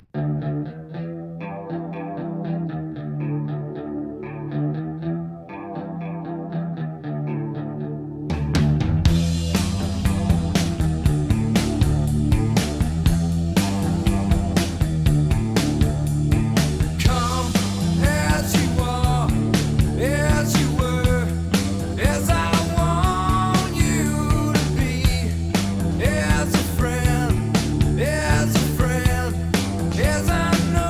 Come as you are, as you were, as I want you to be, as a friend, as I know.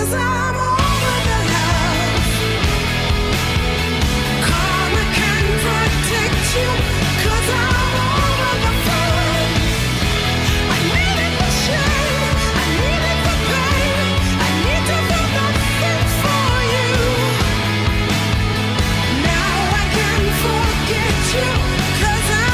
'cause I'm over the love. Karma can protect you, 'cause I'm over the fun. I need it for shame, I need it for pain, I need to feel nothing for you. Now I can forget you, 'cause I'm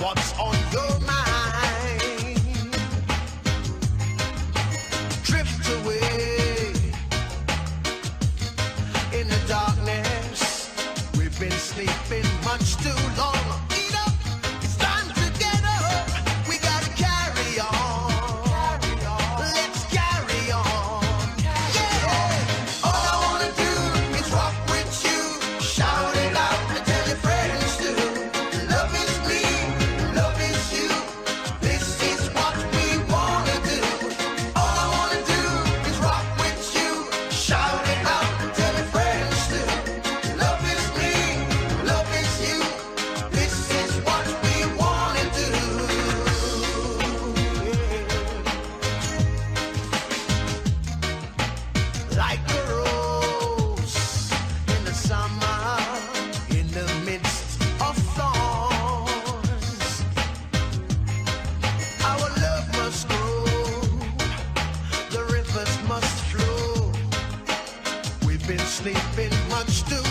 what's on your mind. Drift away in the darkness. We've been sleeping much too long. Eat up, it's time to get up. We gotta carry on. Let's carry on. Yeah. All I wanna do is rock with you. Shout it out and tell your friends too. Love is me. Love is you. This is what we wanna do. All I wanna do is rock with you. Shout it out and tell your friends too. Love is me. Love is you. This is what we wanna do. Like a rose in the summer, in the midst of thorns. Our love must grow, the rivers must flow. We've been sleeping much too